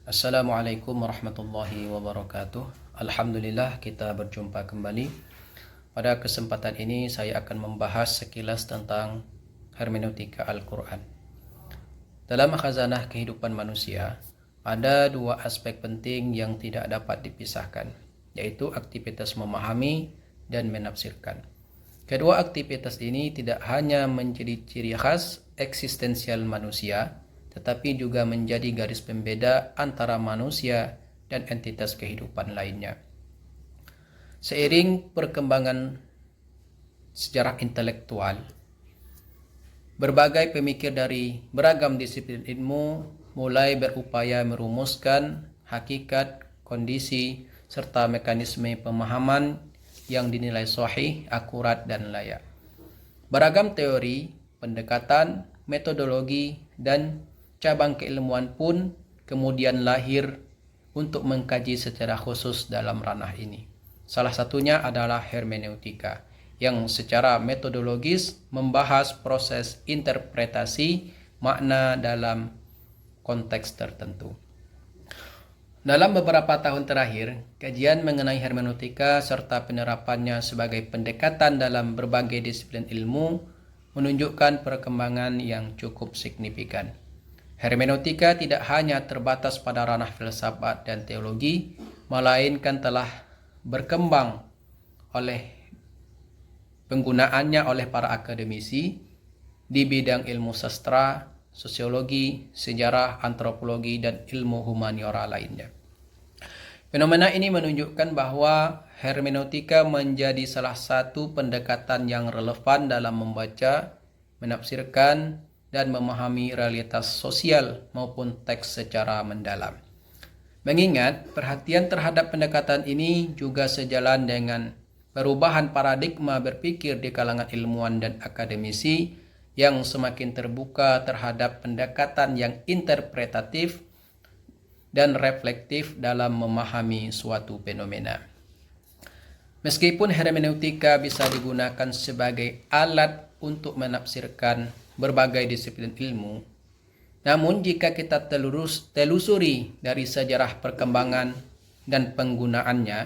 Assalamualaikum warahmatullahi wabarakatuh. Alhamdulillah kita berjumpa kembali. Pada kesempatan ini saya akan membahas sekilas tentang hermeneutika Al-Quran. Dalam khazanah kehidupan manusia, ada dua aspek penting yang tidak dapat dipisahkan, yaitu aktivitas memahami dan menafsirkan. Kedua aktivitas ini tidak hanya menjadi ciri khas eksistensial manusia, tetapi juga menjadi garis pembeda antara manusia dan entitas kehidupan lainnya. Seiring perkembangan sejarah intelektual, berbagai pemikir dari beragam disiplin ilmu mulai berupaya merumuskan hakikat, kondisi, serta mekanisme pemahaman yang dinilai sahih, akurat, dan layak. Beragam teori, pendekatan, metodologi, dan cabang keilmuan pun kemudian lahir untuk mengkaji secara khusus dalam ranah ini. Salah satunya adalah hermeneutika, yang secara metodologis membahas proses interpretasi makna dalam konteks tertentu. Dalam beberapa tahun terakhir, kajian mengenai hermeneutika serta penerapannya sebagai pendekatan dalam berbagai disiplin ilmu menunjukkan perkembangan yang cukup signifikan. Hermeneutika tidak hanya terbatas pada ranah filsafat dan teologi, melainkan telah berkembang oleh penggunaannya oleh para akademisi di bidang ilmu sastra, sosiologi, sejarah, antropologi, dan ilmu humaniora lainnya. Fenomena ini menunjukkan bahwa hermeneutika menjadi salah satu pendekatan yang relevan dalam membaca, menafsirkan, dan memahami realitas sosial maupun teks secara mendalam. Mengingat perhatian terhadap pendekatan ini juga sejalan dengan perubahan paradigma berpikir di kalangan ilmuwan dan akademisi yang semakin terbuka terhadap pendekatan yang interpretatif dan reflektif dalam memahami suatu fenomena. Meskipun hermeneutika bisa digunakan sebagai alat untuk menafsirkan berbagai disiplin ilmu, namun jika kita telusuri dari sejarah perkembangan dan penggunaannya,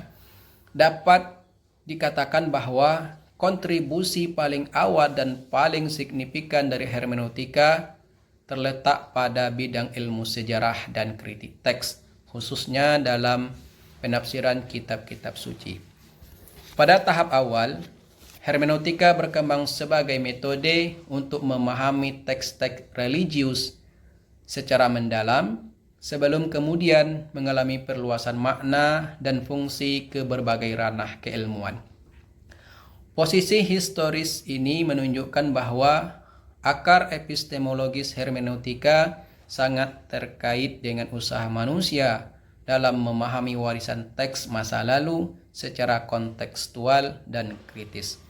dapat dikatakan bahwa kontribusi paling awal dan paling signifikan dari hermeneutika terletak pada bidang ilmu sejarah dan kritik teks, khususnya dalam penafsiran kitab-kitab suci. Pada tahap awal, hermeneutika berkembang sebagai metode untuk memahami teks-teks religius secara mendalam, sebelum kemudian mengalami perluasan makna dan fungsi ke berbagai ranah keilmuan. Posisi historis ini menunjukkan bahwa akar epistemologis hermeneutika sangat terkait dengan usaha manusia dalam memahami warisan teks masa lalu secara kontekstual dan kritis.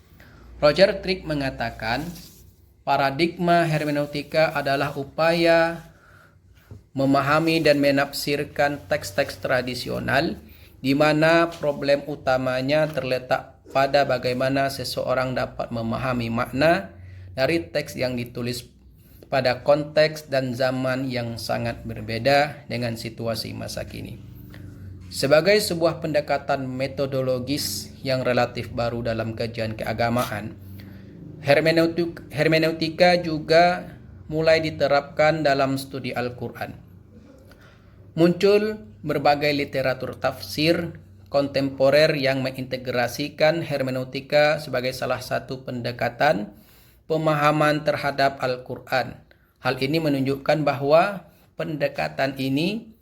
Roger Trick mengatakan, paradigma hermeneutika adalah upaya memahami dan menafsirkan teks-teks tradisional, di mana problem utamanya terletak pada bagaimana seseorang dapat memahami makna dari teks yang ditulis pada konteks dan zaman yang sangat berbeda dengan situasi masa kini. Sebagai sebuah pendekatan metodologis yang relatif baru dalam kajian keagamaan, hermeneutika juga mulai diterapkan dalam studi Al-Quran. Muncul berbagai literatur tafsir kontemporer yang mengintegrasikan hermeneutika sebagai salah satu pendekatan pemahaman terhadap Al-Quran. Hal ini menunjukkan bahwa pendekatan ini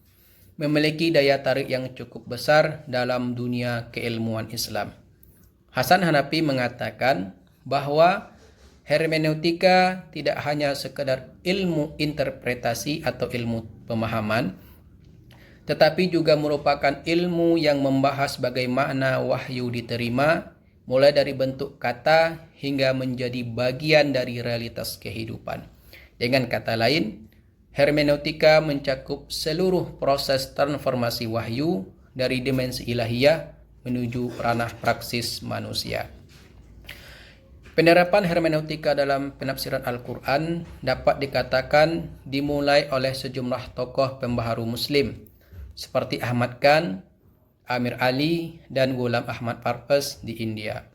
memiliki daya tarik yang cukup besar dalam dunia keilmuan Islam. Hasan Hanafi mengatakan bahwa hermeneutika tidak hanya sekedar ilmu interpretasi atau ilmu pemahaman, tetapi juga merupakan ilmu yang membahas bagaimana wahyu diterima, mulai dari bentuk kata hingga menjadi bagian dari realitas kehidupan. Dengan kata lain, hermeneutika mencakup seluruh proses transformasi wahyu dari dimensi ilahiyah menuju ranah praksis manusia. Penerapan hermeneutika dalam penafsiran Al-Quran dapat dikatakan dimulai oleh sejumlah tokoh pembaharu Muslim. seperti Ahmad Khan, Amir Ali, dan Ghulam Ahmad Parvez di India.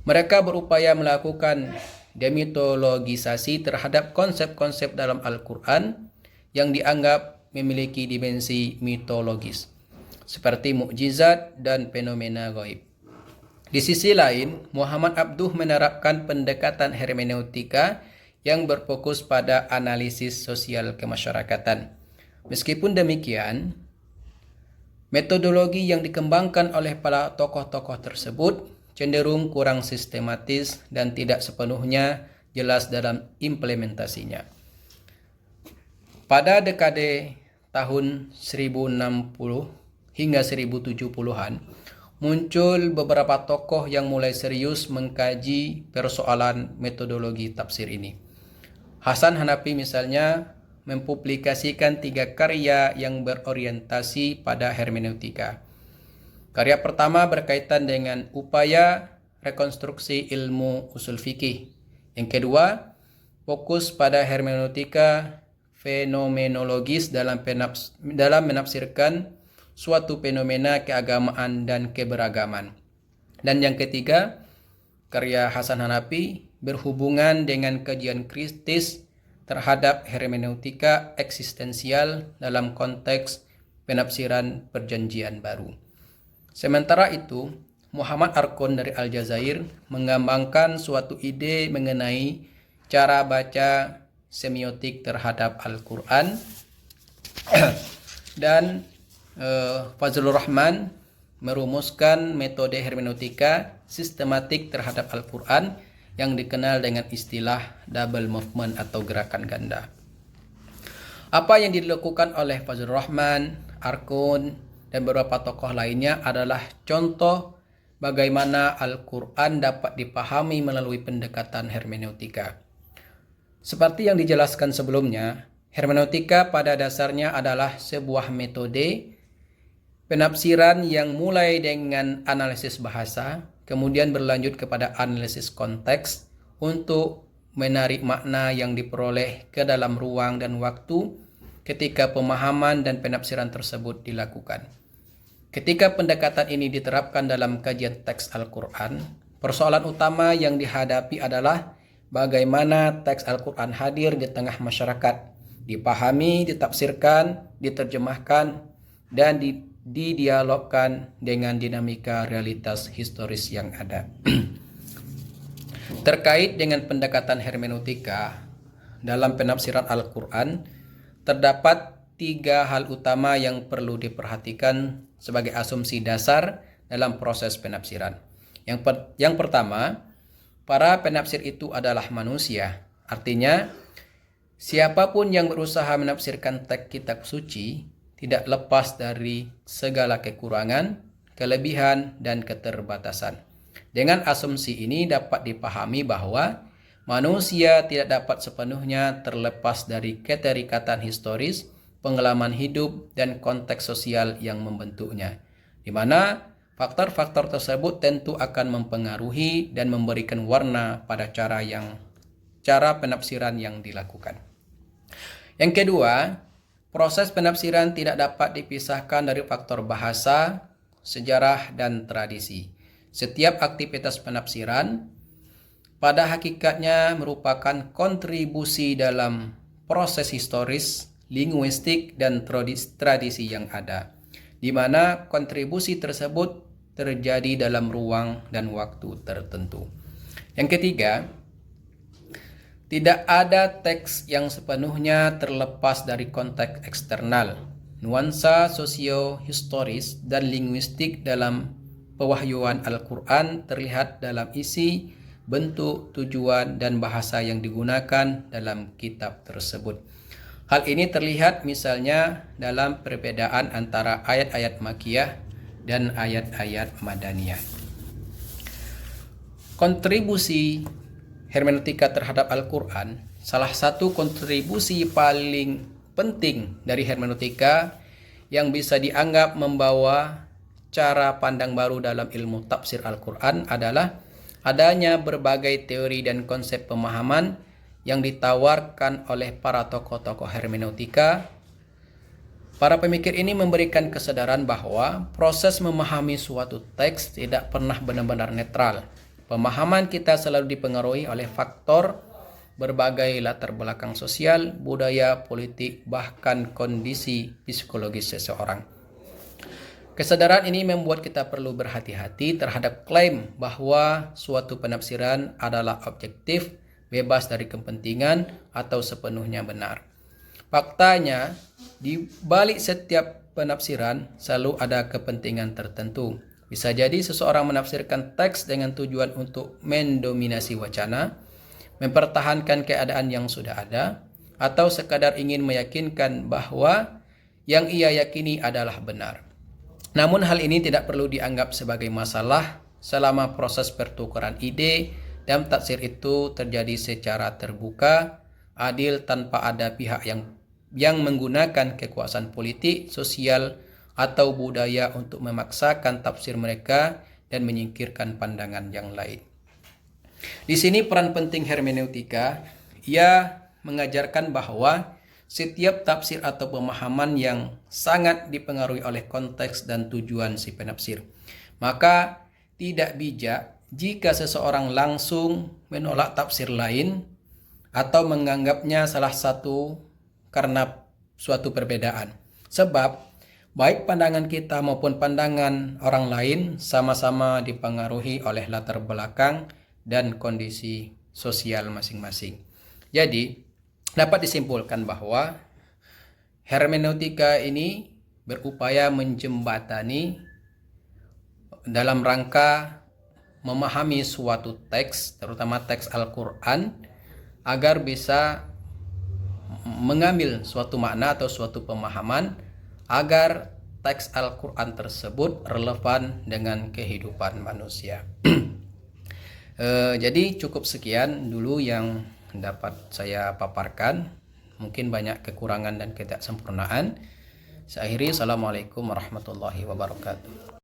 Mereka berupaya melakukan demitologisasi terhadap konsep-konsep dalam Al-Quran yang dianggap memiliki dimensi mitologis, seperti mukjizat dan fenomena gaib. Di sisi lain, Muhammad Abduh menerapkan pendekatan hermeneutika yang berfokus pada analisis sosial kemasyarakatan. Meskipun demikian, metodologi yang dikembangkan oleh para tokoh-tokoh tersebut cenderung kurang sistematis dan tidak sepenuhnya jelas dalam implementasinya. Pada dekade tahun 1060 hingga 1070-an, muncul beberapa tokoh yang mulai serius mengkaji persoalan metodologi tafsir ini. Hasan Hanafi misalnya mempublikasikan 3 karya yang berorientasi pada hermeneutika. Karya pertama berkaitan dengan upaya rekonstruksi ilmu usul fikih. Yang kedua, fokus pada hermeneutika fenomenologis dalam menafsirkan suatu fenomena keagamaan dan keberagaman. Dan yang ketiga, karya Hasan Hanafi berhubungan dengan kajian kritis terhadap hermeneutika eksistensial dalam konteks penafsiran perjanjian baru. Sementara itu, Muhammad Arkon dari Aljazair mengembangkan suatu ide mengenai cara baca semiotik terhadap Al-Quran dan Fazlur Rahman merumuskan metode hermeneutika sistematik terhadap Al-Quran yang dikenal dengan istilah double movement atau gerakan ganda. Apa yang dilakukan oleh Fazlur Rahman, Arkun, dan beberapa tokoh lainnya adalah contoh bagaimana Al-Quran dapat dipahami melalui pendekatan hermeneutika. Seperti yang dijelaskan sebelumnya, hermeneutika pada dasarnya adalah sebuah metode penafsiran yang mulai dengan analisis bahasa, kemudian berlanjut kepada analisis konteks untuk menarik makna yang diperoleh ke dalam ruang dan waktu ketika pemahaman dan penafsiran tersebut dilakukan. Ketika pendekatan ini diterapkan dalam kajian teks Al-Quran, persoalan utama yang dihadapi adalah bagaimana teks Al-Quran hadir di tengah masyarakat, dipahami, ditafsirkan, diterjemahkan, dan didialogkan dengan dinamika realitas historis yang ada. Terkait dengan pendekatan hermeneutika dalam penafsiran Al-Quran, terdapat 3 hal utama yang perlu diperhatikan sebagai asumsi dasar dalam proses penafsiran. Yang pertama, para penafsir itu adalah manusia. Artinya, siapapun yang berusaha menafsirkan teks kitab suci tidak lepas dari segala kekurangan, kelebihan, dan keterbatasan. Dengan asumsi ini dapat dipahami bahwa manusia tidak dapat sepenuhnya terlepas dari keterikatan historis, pengalaman hidup, dan konteks sosial yang membentuknya, di mana faktor-faktor tersebut tentu akan mempengaruhi dan memberikan warna pada cara penafsiran yang dilakukan. Yang kedua, proses penafsiran tidak dapat dipisahkan dari faktor bahasa, sejarah, dan tradisi. Setiap aktivitas penafsiran pada hakikatnya merupakan kontribusi dalam proses historis, linguistik, dan tradisi yang ada, di mana kontribusi tersebut terjadi dalam ruang dan waktu tertentu. Yang ketiga, tidak ada teks yang sepenuhnya terlepas dari konteks eksternal. Nuansa sosio-historis dan linguistik dalam pewahyuan Al-Quran terlihat dalam isi, bentuk, tujuan, dan bahasa yang digunakan dalam kitab tersebut. Hal ini terlihat misalnya dalam perbedaan antara ayat-ayat Makkiyah dan ayat-ayat Madaniyah. Kontribusi hermeneutika terhadap Al-Quran, salah satu kontribusi paling penting dari hermeneutika yang bisa dianggap membawa cara pandang baru dalam ilmu tafsir Al-Quran adalah adanya berbagai teori dan konsep pemahaman yang ditawarkan oleh para tokoh-tokoh hermeneutika Para pemikir ini memberikan kesadaran bahwa proses memahami suatu teks tidak pernah benar-benar netral. Pemahaman kita selalu dipengaruhi oleh faktor berbagai latar belakang sosial, budaya, politik, bahkan kondisi psikologis seseorang. Kesadaran ini membuat kita perlu berhati-hati terhadap klaim bahwa suatu penafsiran adalah objektif, bebas dari kepentingan, atau sepenuhnya benar. Faktanya, di balik setiap penafsiran selalu ada kepentingan tertentu. Bisa jadi seseorang menafsirkan teks dengan tujuan untuk mendominasi wacana, mempertahankan keadaan yang sudah ada, atau sekadar ingin meyakinkan bahwa yang ia yakini adalah benar. Namun hal ini tidak perlu dianggap sebagai masalah selama proses pertukaran ide dan tafsir itu terjadi secara terbuka, adil, tanpa ada pihak yang menggunakan kekuasaan politik, sosial, atau budaya untuk memaksakan tafsir mereka dan menyingkirkan pandangan yang lain. Di sini peran penting hermeneutika, ia mengajarkan bahwa setiap tafsir atau pemahaman yang sangat dipengaruhi oleh konteks dan tujuan si penafsir. Maka tidak bijak jika seseorang langsung menolak tafsir lain atau menganggapnya salah satu karena suatu perbedaan. Sebab baik pandangan kita maupun pandangan orang lain sama-sama dipengaruhi oleh latar belakang dan kondisi sosial masing-masing. Jadi, dapat disimpulkan bahwa hermeneutika ini berupaya menjembatani dalam rangka memahami suatu teks, terutama teks Al-Quran, agar bisa mengambil suatu makna atau suatu pemahaman agar teks Al-Quran tersebut relevan dengan kehidupan manusia. Jadi cukup sekian dulu yang dapat saya paparkan. Mungkin banyak kekurangan dan ketidaksempurnaan. Saya akhiri. Assalamualaikum warahmatullahi wabarakatuh.